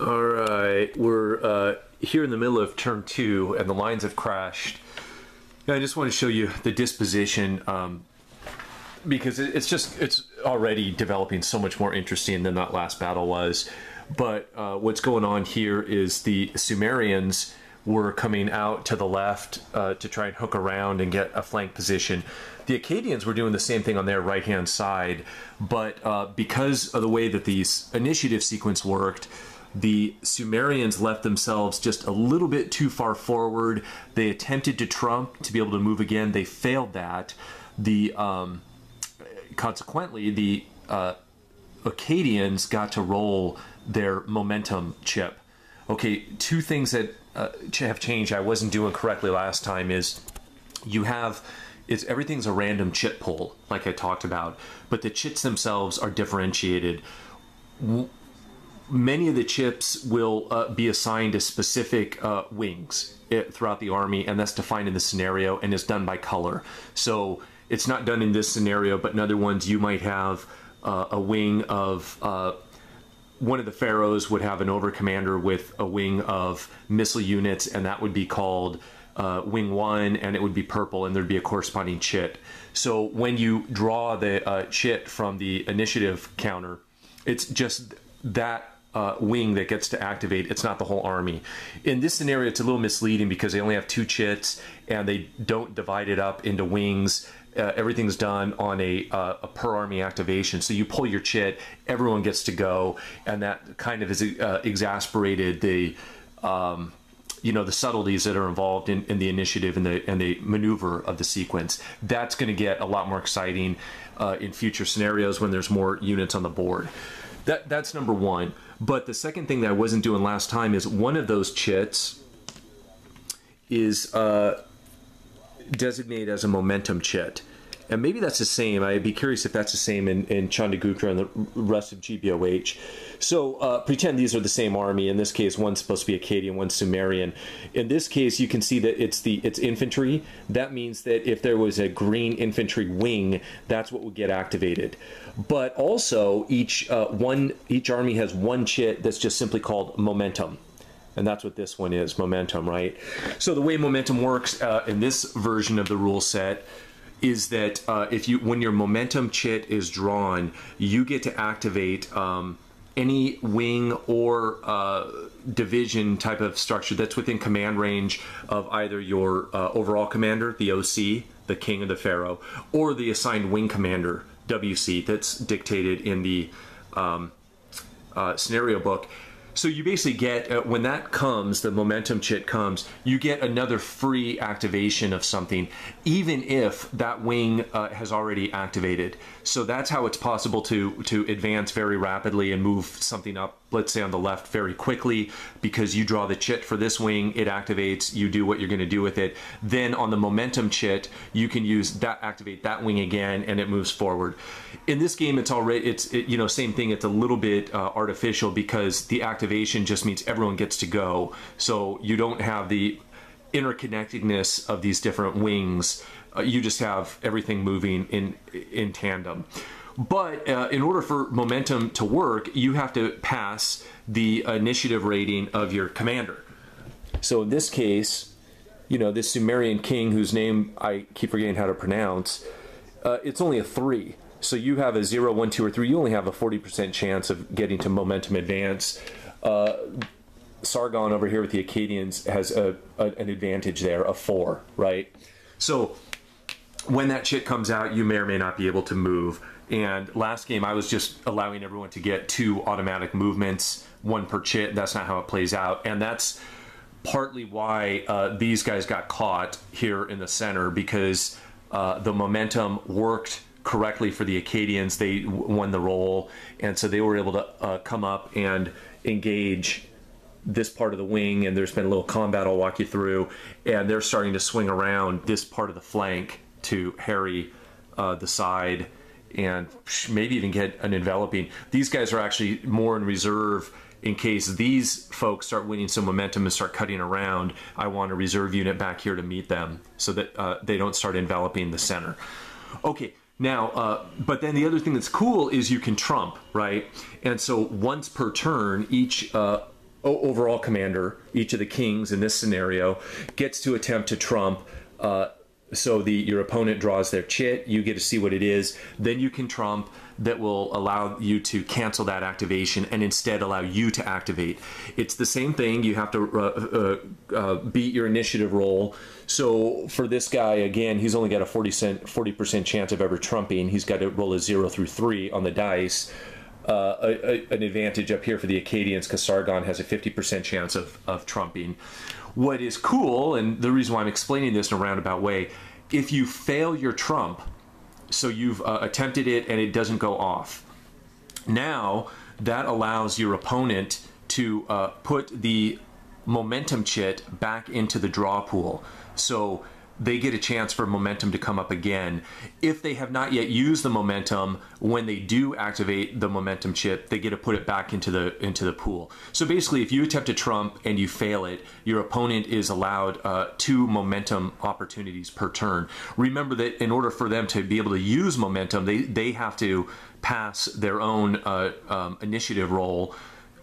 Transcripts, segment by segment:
All right, we're here in the middle of turn 2 and the lines have crashed. I just want to show you the disposition because it's already developing so much more interesting than that last battle was. But what's going on here is the Sumerians were coming out to the left to try and hook around and get a flank position. The Akkadians were doing the same thing on their right-hand side, but because of the way that these initiative sequence worked, the Sumerians left themselves just a little bit too far forward. They attempted to trump to be able to move again. They failed that. Consequently, the Akkadians got to roll their momentum chip. Okay, two things that have changed I wasn't doing correctly last time is everything's a random chit pull, like I talked about, but the chits themselves are differentiated. Many of the chips will be assigned to specific wings throughout the army, and that's defined in the scenario and is done by color. So it's not done in this scenario, but in other ones you might have a wing of one of the pharaohs would have an overcommander with a wing of missile units, and that would be called wing 1, and it would be purple, and there'd be a corresponding chit. So when you draw the chit from the initiative counter, it's just that wing that gets to activate. It's not the whole army. In this scenario, it's a little misleading because they only have 2 chits and they don't divide it up into wings. Everything's done on a per army activation. So you pull your chit, everyone gets to go, and that kind of has exasperated the the subtleties that are involved in the initiative and the maneuver of the sequence. That's going to get a lot more exciting in future scenarios when there's more units on the board. That's number one. But the second thing that I wasn't doing last time is one of those chits is designated as a momentum chit. And maybe that's the same. I'd be curious if that's the same in Chandragupta and the rest of GBOH. So pretend these are the same army. In this case, one's supposed to be Akkadian, one's Sumerian. In this case, you can see that it's infantry. That means that if there was a green infantry wing, that's what would get activated. But also, each army has one chit that's just simply called momentum. And that's what this one is, momentum, right? So the way momentum works in this version of the rule set is that when your momentum chit is drawn, you get to activate any wing or division type of structure that's within command range of either your overall commander, the OC, the king or the pharaoh, or the assigned wing commander, WC, that's dictated in the scenario book. So you basically get, when that comes, the momentum chit comes, you get another free activation of something, even if that wing has already activated. So that's how it's possible to advance very rapidly and move something up, let's say on the left, very quickly, because you draw the chit for this wing, it activates, you do what you're going to do with it. Then on the momentum chit, you can use that, activate that wing again, and it moves forward. In this game, it's already, same thing, it's a little bit artificial because the activation just means everyone gets to go. So you don't have the interconnectedness of these different wings. You just have everything moving in tandem. But in order for momentum to work, you have to pass the initiative rating of your commander. So in this case, this Sumerian king whose name I keep forgetting how to pronounce, it's only a 3. So you have a 0, 1, 2, or 3. You only have a 40% chance of getting to momentum advance. Sargon over here with the Akkadians has an advantage there of 4, right? So when that chit comes out, you may or may not be able to move. And last game, I was just allowing everyone to get 2 automatic movements, 1 per chit. That's not how it plays out. And that's partly why these guys got caught here in the center, because the momentum worked correctly for the Akkadians. They won the roll, and so they were able to come up and engage this part of the wing, and there's been a little combat I'll walk you through, and they're starting to swing around this part of the flank to harry the side and maybe even get an enveloping. These guys are actually more in reserve in case these folks start winning some momentum and start cutting around. I want a reserve unit back here to meet them so that they don't start enveloping the center. Okay, now, but then the other thing that's cool is you can trump, right? And so once per turn, each overall commander, each of the kings in this scenario, gets to attempt to trump. So your opponent draws their chit, you get to see what it is, then you can trump that will allow you to cancel that activation and instead allow you to activate. It's the same thing. You have to beat your initiative roll. So for this guy, again, he's only got a 40% chance of ever trumping. He's got to roll a 0 through 3 on the dice. An advantage up here for the Acadians because Sargon has a 50% chance of trumping. What is cool, and the reason why I'm explaining this in a roundabout way, if you fail your trump, so you've attempted it and it doesn't go off, now that allows your opponent to put the momentum chit back into the draw pool. So they get a chance for momentum to come up again. If they have not yet used the momentum, when they do activate the momentum chit, they get to put it back into the pool. So basically, if you attempt to trump and you fail it, your opponent is allowed 2 momentum opportunities per turn. Remember that in order for them to be able to use momentum, they have to pass their own initiative roll.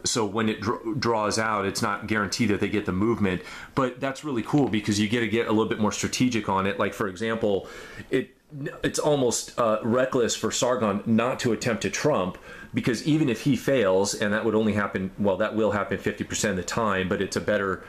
So when it draws out, it's not guaranteed that they get the movement, but that's really cool because you get to get a little bit more strategic on it. Like, for example, it's almost reckless for Sargon not to attempt to trump, because even if he fails, and that would only happen, well, that will happen 50% of the time, but it's a better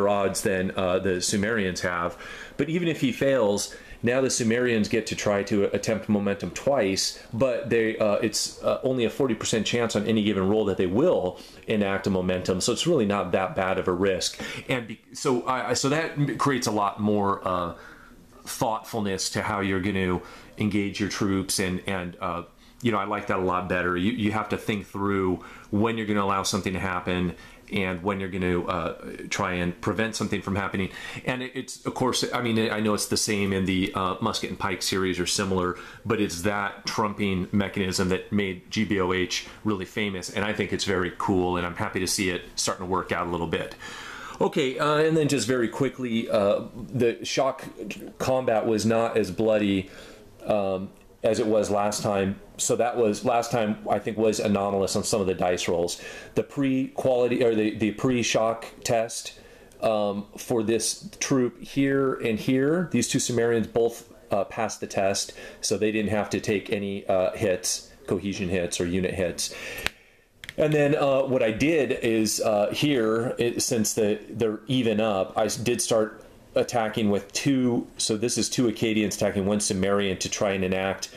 odds than the Sumerians have. But even if he fails, now the Sumerians get to try to attempt momentum twice, but it's only a 40% chance on any given roll that they will enact a momentum. So it's really not that bad of a risk. And so that creates a lot more thoughtfulness to how you're going to engage your troops, and you know, I like that a lot better. You have to think through when you're going to allow something to happen and when you're going to try and prevent something from happening. And it's, of course, I mean, I know it's the same in the Musket and Pike series or similar, but it's that trumping mechanism that made GBOH really famous, and I think it's very cool, and I'm happy to see it starting to work out a little bit. Okay, and then just very quickly, the shock combat was not as bloody as it was last time. So that was last time, I think, was anomalous on some of the dice rolls. The pre-quality, or the pre-shock test for this troop here and here, these two Sumerians both passed the test, so they didn't have to take any hits, cohesion hits or unit hits. And then what I did is here, since they're even up, I did start attacking with 2, so this is 2 Acadians attacking 1 Sumerian to try and enact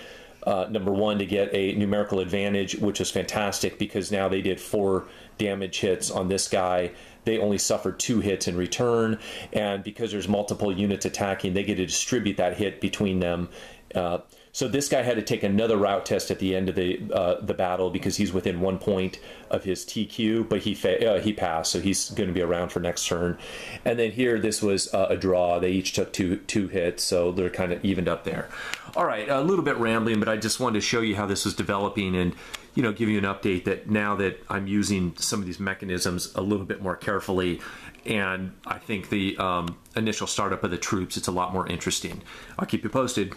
number 1 to get a numerical advantage, which was fantastic because now they did 4 damage hits on this guy. They only suffered 2 hits in return, and because there's multiple units attacking, they get to distribute that hit between them. So this guy had to take another route test at the end of the battle because he's within 1 point of his TQ, but he passed, so he's going to be around for next turn. And then here, this was a draw. They each took two hits, so they're kind of evened up there. All right, a little bit rambling, but I just wanted to show you how this was developing and, you know, give you an update that now that I'm using some of these mechanisms a little bit more carefully, and I think the initial startup of the troops, it's a lot more interesting. I'll keep you posted.